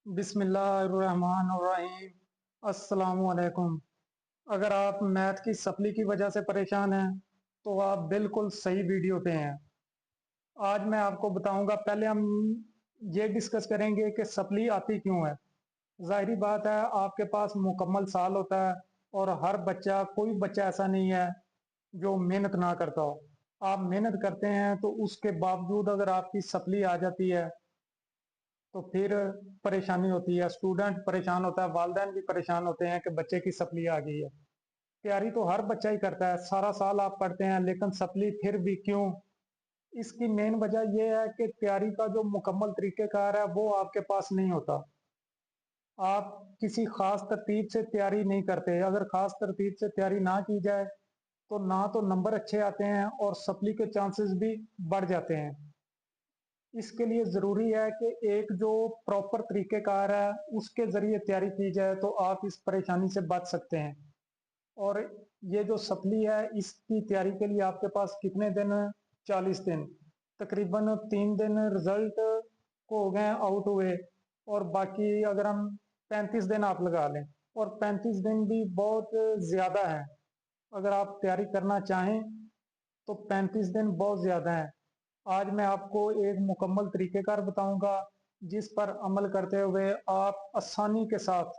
बिस्मिल्लाहिर्रहमानिर्रहीम। अस्सलामुअलैकुम। अगर आप मैथ की सप्ली की वजह से परेशान हैं तो आप बिल्कुल सही वीडियो पे हैं। आज मैं आपको बताऊंगा, पहले हम ये डिस्कस करेंगे कि सप्ली आती क्यों है। जाहिर बात है, आपके पास मुकम्मल साल होता है और हर बच्चा, कोई बच्चा ऐसा नहीं है जो मेहनत ना करता हो। आप मेहनत करते हैं तो उसके बावजूद अगर आपकी सप्ली आ जाती है तो फिर परेशानी होती है। स्टूडेंट परेशान होता है, वालिदैन भी परेशान होते हैं कि बच्चे की सप्ली आ गई है। तैयारी तो हर बच्चा ही करता है, सारा साल आप पढ़ते हैं, लेकिन सप्ली फिर भी क्यों? इसकी मेन वजह यह है कि तैयारी का जो मुकम्मल तरीक़ेकार है वो आपके पास नहीं होता। आप किसी खास तरतीब से तैयारी नहीं करते। अगर खास तरतीब से तैयारी ना की जाए तो ना तो नंबर अच्छे आते हैं और सप्ली के चांसेस भी बढ़ जाते हैं। इसके लिए ज़रूरी है कि एक जो प्रॉपर तरीक़ेकार है उसके ज़रिए तैयारी की जाए तो आप इस परेशानी से बच सकते हैं। और ये जो सप्ली है इसकी तैयारी के लिए आपके पास कितने दिन? 40 दिन। तकरीबन 3 दिन रिजल्ट को हो गए आउट हुए, और बाकी अगर हम 35 दिन आप लगा लें, और 35 दिन भी बहुत ज़्यादा है। अगर आप तैयारी करना चाहें तो 35 दिन बहुत ज़्यादा है। आज मैं आपको एक मुकम्मल तरीक़ेकार बताऊंगा जिस पर अमल करते हुए आप आसानी के साथ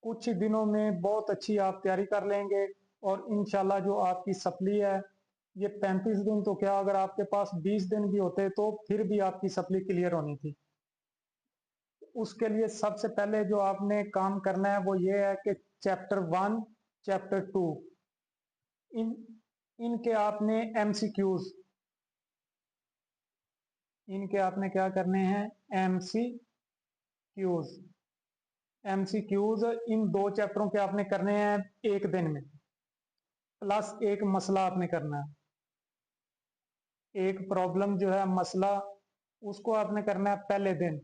कुछ ही दिनों में बहुत अच्छी आप तैयारी कर लेंगे। और इंशाल्लाह जो आपकी सप्ली है, ये 35 दिन तो क्या, अगर आपके पास 20 दिन भी होते तो फिर भी आपकी सप्ली क्लियर होनी थी। उसके लिए सबसे पहले जो आपने काम करना है वो ये है कि चैप्टर 1, चैप्टर 2, इन इनके आपने MCQs, इनके आपने क्या करने हैं? MCQs। MCQs इन 2 चैप्टरों के आपने करने हैं एक दिन में, प्लस एक मसला आपने करना है। एक प्रॉब्लम जो है, मसला, उसको आपने करना है पहले दिन।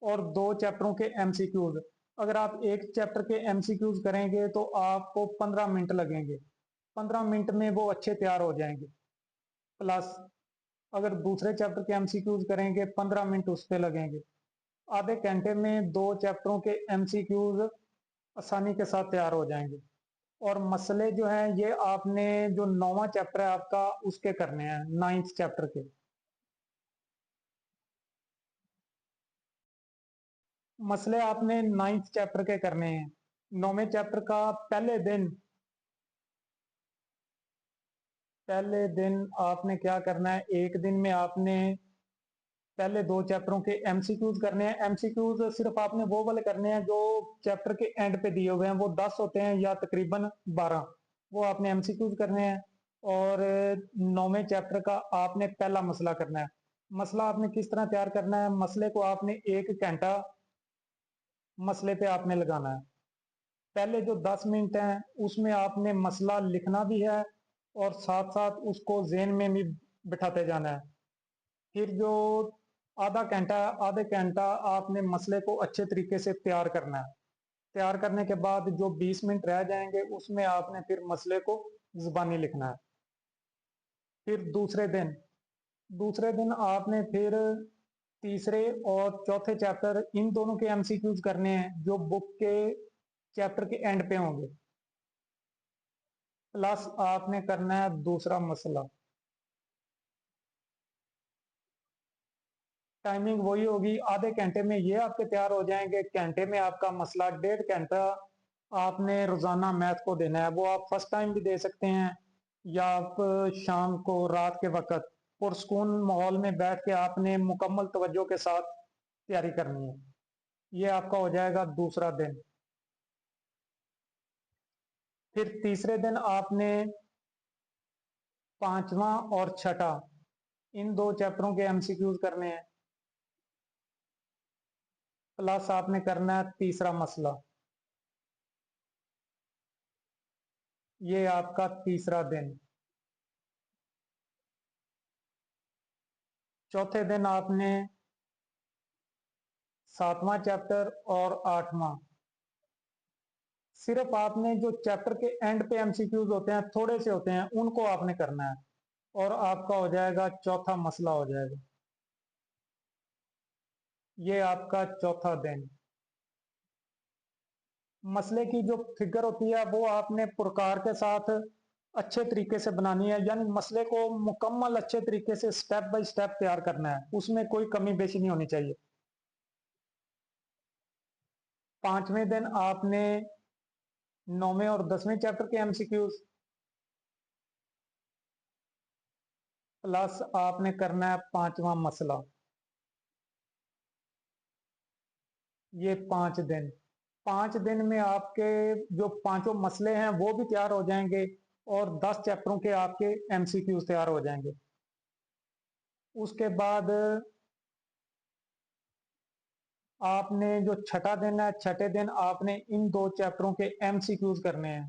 और 2 चैप्टरों के MCQs, अगर आप एक चैप्टर के MCQs करेंगे तो आपको 15 मिनट लगेंगे। 15 मिनट में वो अच्छे तैयार हो जाएंगे। प्लस अगर दूसरे चैप्टर के MCQs करेंगे, 15 मिनट उस पर लगेंगे। आधे घंटे में 2 चैप्टरों के MCQs आसानी के साथ तैयार हो जाएंगे। और मसले जो हैं ये आपने, जो 9वां चैप्टर है आपका, उसके करने हैं, 9th चैप्टर के मसले आपने 9th चैप्टर के करने हैं। 9वें चैप्टर का पहले दिन आपने क्या करना है? एक दिन में आपने पहले 2 चैप्टरों के MCQs करने हैं। MCQs सिर्फ आपने वो वाले करने हैं जो चैप्टर के एंड पे दिए हुए हैं, वो 10 होते हैं या तकरीबन 12, वो आपने MCQs करने हैं। और 9वें चैप्टर का आपने पहला मसला करना है। मसला आपने किस तरह तैयार करना है? मसले को आपने 1 घंटा मसले पे आपने लगाना है। पहले जो 10 मिनट हैं उसमें आपने मसला लिखना भी है और साथ साथ उसको ज़हन में भी बिठाते जाना है। फिर जो आधा घंटा, आधे घंटा आपने मसले को अच्छे तरीके से तैयार करना है। तैयार करने के बाद जो 20 मिनट रह जाएंगे उसमें आपने फिर मसले को ज़ुबानी लिखना है। फिर दूसरे दिन आपने फिर तीसरे और चौथे चैप्टर, इन दोनों के MCQs करने हैं जो बुक के चैप्टर के एंड पे होंगे। प्लस आपने करना है दूसरा मसला। टाइमिंग वही होगी, आधे घंटे में ये आपके तैयार हो जाएंगे, घंटे में आपका मसला। 1.5 घंटा आपने रोजाना मैथ को देना है। वो आप फर्स्ट टाइम भी दे सकते हैं या आप शाम को, रात के वक्त पुरसकून माहौल में बैठ के आपने मुकम्मल तवज्जो के साथ तैयारी करनी है। ये आपका हो जाएगा दूसरा दिन। फिर तीसरे दिन आपने पांचवा और छठा, इन 2 चैप्टरों के MCQs करने हैं। प्लस आपने करना है तीसरा मसला। ये आपका तीसरा दिन। चौथे दिन आपने 7वां चैप्टर और 8वां, सिर्फ आपने जो चैप्टर के एंड पे MCQs होते हैं, थोड़े से होते हैं, उनको आपने करना है। और आपका हो जाएगा चौथा मसला हो जाएगा। ये आपका चौथा दिन। मसले की जो फिगर होती है वो आपने पुरकार के साथ अच्छे तरीके से बनानी है, यानी मसले को मुकम्मल अच्छे तरीके से स्टेप बाय स्टेप तैयार करना है, उसमें कोई कमी बेशी नहीं होनी चाहिए। पांचवें दिन आपने 9वें और 10वें चैप्टर के एमसीक्यूज प्लस आपने करना है पांचवा मसला। ये 5 दिन। 5 दिन में आपके जो पांचों मसले हैं वो भी तैयार हो जाएंगे और 10 चैप्टरों के आपके एमसीक्यूज तैयार हो जाएंगे। उसके बाद आपने जो छठा दिन है, छठे दिन आपने इन 2 चैप्टरों के एमसीक्यूज करने हैं।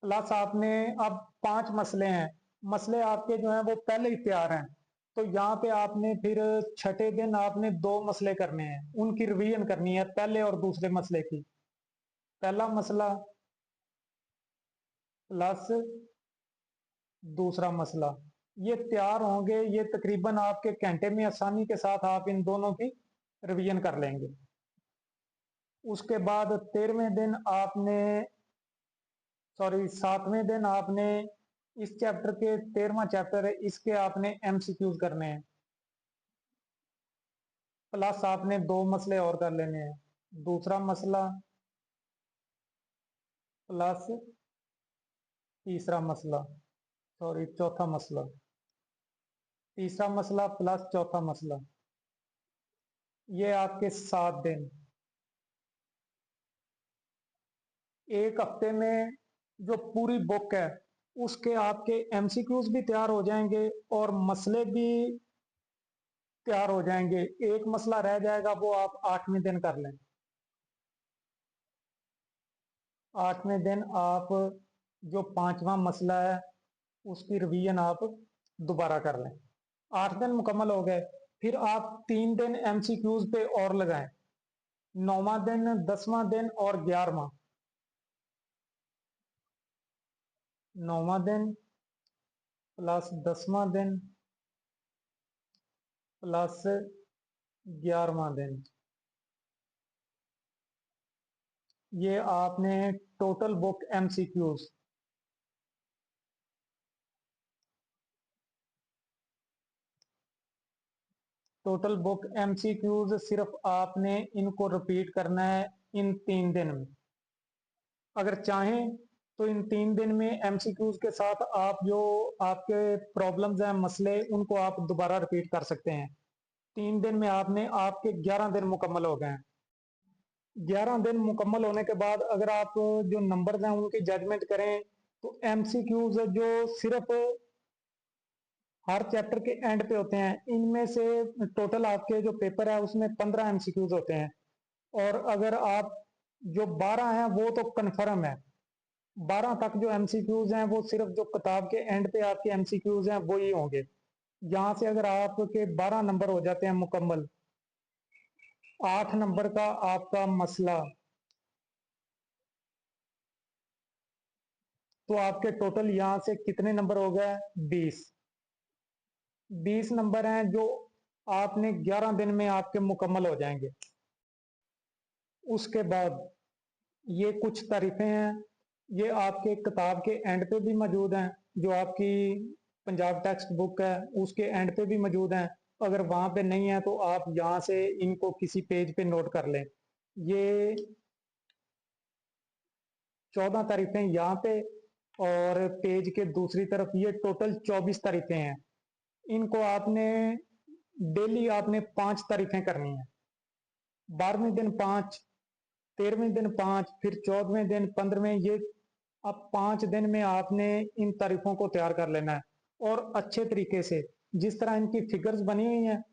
प्लस आपने अब 5 मसले हैं, मसले आपके जो हैं वो पहले ही तैयार हैं, तो यहाँ पे आपने फिर छठे दिन आपने 2 मसले करने हैं, उनकी रिवीजन करनी है पहले और दूसरे मसले की। पहला मसला प्लस दूसरा मसला, ये तैयार होंगे, ये तकरीबन आपके घंटे में आसानी के साथ आप इन दोनों की रिवीजन कर लेंगे। उसके बाद 13वें दिन आपने, सॉरी 7वें दिन आपने इस चैप्टर के 13वां चैप्टर है इसके आपने एमसीक्यूज करने हैं। प्लस आपने 2 मसले और कर लेने हैं, दूसरा मसला प्लस तीसरा मसला, सॉरी चौथा मसला, तीसरा मसला प्लस चौथा मसला। ये आपके 7 दिन। एक हफ्ते में जो पूरी बुक है उसके आपके एमसीक्यूज भी तैयार हो जाएंगे और मसले भी तैयार हो जाएंगे। एक मसला रह जाएगा, वो आप 8वें दिन कर लें। 8वें दिन आप जो पांचवा मसला है उसकी रिवीजन आप दोबारा कर लें। 8 दिन मुकम्मल हो गए, फिर आप 3 दिन एमसीक्यूज पे और लगाएं, 9वां दिन, 10वां दिन और 11वां। 9वां दिन प्लस 10वां दिन प्लस 11वां दिन, ये आपने total book MCQs, total book MCQs सिर्फ आपने इनको रिपीट करना है इन 3 दिन में। अगर चाहें तो इन 3 दिन में एमसीक्यूज के साथ आप जो आपके प्रॉब्लम्स हैं, मसले, उनको आप दोबारा रिपीट कर सकते हैं। 3 दिन में आपने आपके 11 दिन मुकम्मल हो गए हैं। 11 दिन मुकम्मल होने के बाद अगर आप जो नंबर्स हैं उनकी जजमेंट करें तो एमसीक्यूज जो सिर्फ हर चैप्टर के एंड पे होते हैं, इनमें से टोटल आपके जो पेपर है उसमें 15 एमसीक्यूज होते हैं। और अगर आप जो 12 हैं वो तो कन्फर्म है, 12 तक जो एमसीक्यूज हैं वो सिर्फ जो किताब के एंड पे आपके एमसीक्यूज हैं वो ही होंगे। यहां से अगर आपके 12 नंबर हो जाते हैं मुकम्मल, 8 नंबर का आपका मसला, तो आपके टोटल यहां से कितने नंबर हो गए? 20। 20 नंबर हैं जो आपने 11 दिन में आपके मुकम्मल हो जाएंगे। उसके बाद ये कुछ तारीफें हैं, ये आपके किताब के एंड पे भी मौजूद हैं, जो आपकी पंजाब टेक्स्ट बुक है उसके एंड पे भी मौजूद हैं। अगर वहां पे नहीं है तो आप यहाँ से इनको किसी पेज पे नोट कर लें। ये 14 तारीफें यहाँ पे और पेज के दूसरी तरफ ये टोटल 24 तारीफें हैं। इनको आपने डेली आपने 5 तारीफें करनी है। 12वें दिन 5, 13वें दिन 5, फिर 14वें दिन, 15वें, ये अब 5 दिन में आपने इन तारीफों को तैयार कर लेना है और अच्छे तरीके से, जिस तरह इनकी फिगर्स बनी हुई हैं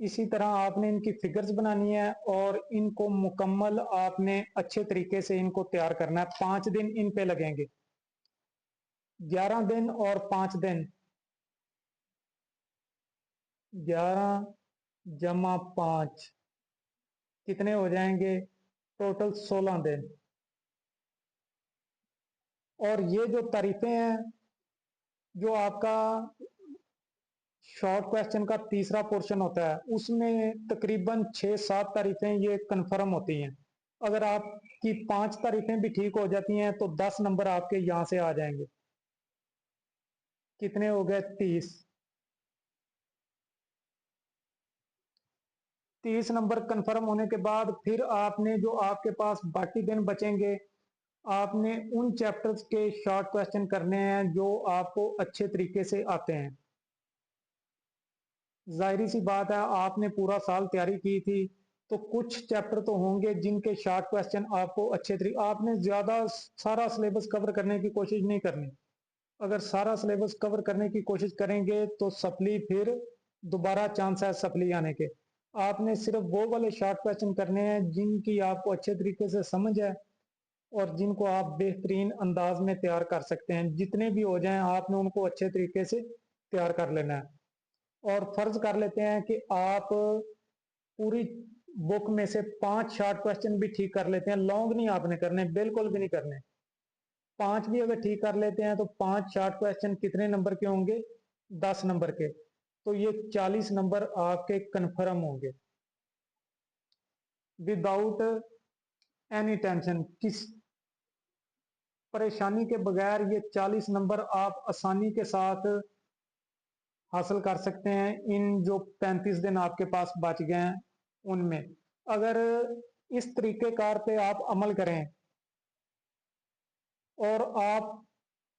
इसी तरह आपने इनकी फिगर्स बनानी है और इनको मुकम्मल आपने अच्छे तरीके से इनको तैयार करना है। 5 दिन इन पे लगेंगे। 11 दिन और 5 दिन, 11 + 5 कितने हो जाएंगे? टोटल 16 दिन। और ये जो तारीफें हैं, जो आपका शॉर्ट क्वेश्चन का तीसरा पोर्शन होता है, उसमें तकरीबन 6-7 तारीफें ये कन्फर्म होती हैं। अगर आपकी 5 तारीफें भी ठीक हो जाती हैं तो 10 नंबर आपके यहां से आ जाएंगे। कितने हो गए? 30। 30 नंबर कन्फर्म होने के बाद फिर आपने जो आपके पास बाकी दिन बचेंगे, आपने उन चैप्टर्स के शॉर्ट क्वेश्चन करने हैं जो आपको अच्छे तरीके से आते हैं। जाहिर सी बात है, आपने पूरा साल तैयारी की थी तो कुछ चैप्टर तो होंगे जिनके शॉर्ट क्वेश्चन आपको अच्छे तरीके, आपने ज्यादा सारा सिलेबस कवर करने की कोशिश नहीं करनी। अगर सारा सिलेबस कवर करने की कोशिश करेंगे तो सप्ली फिर दोबारा चांस है सप्ली आने के। आपने सिर्फ वो वाले शॉर्ट क्वेश्चन करने हैं जिनकी आपको अच्छे तरीके से समझ है और जिनको आप बेहतरीन अंदाज में तैयार कर सकते हैं। जितने भी हो जाएं आपने उनको अच्छे तरीके से तैयार कर लेना है। और फर्ज कर लेते हैं कि आप पूरी बुक में से 5 शॉर्ट क्वेश्चन भी ठीक कर लेते हैं, लॉन्ग नहीं आपने करने, बिल्कुल भी नहीं करने। 5 भी अगर ठीक कर लेते हैं तो 5 शॉर्ट क्वेश्चन कितने नंबर के होंगे? 10 नंबर के। तो ये 40 नंबर आपके कन्फर्म होंगे विदाउट एनी टेंशन, किस परेशानी के बगैर। ये 40 नंबर आप आसानी के साथ हासिल कर सकते हैं इन जो 35 दिन आपके पास बच गए हैं उनमें। अगर इस तरीके कार पे आप अमल करें और आप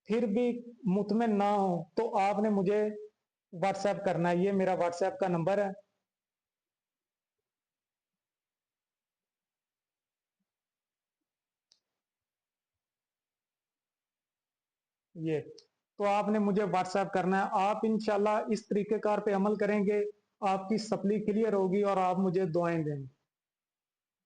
फिर भी मुतमिन ना हो तो आपने मुझे व्हाट्सएप करना है। ये मेरा व्हाट्सएप का नंबर है। ये तो आपने मुझे व्हाट्सएप करना है। आप इंशाल्लाह इस तरीके कार पे अमल करेंगे, आपकी सप्ली क्लियर होगी और आप मुझे दुआएं देंगे।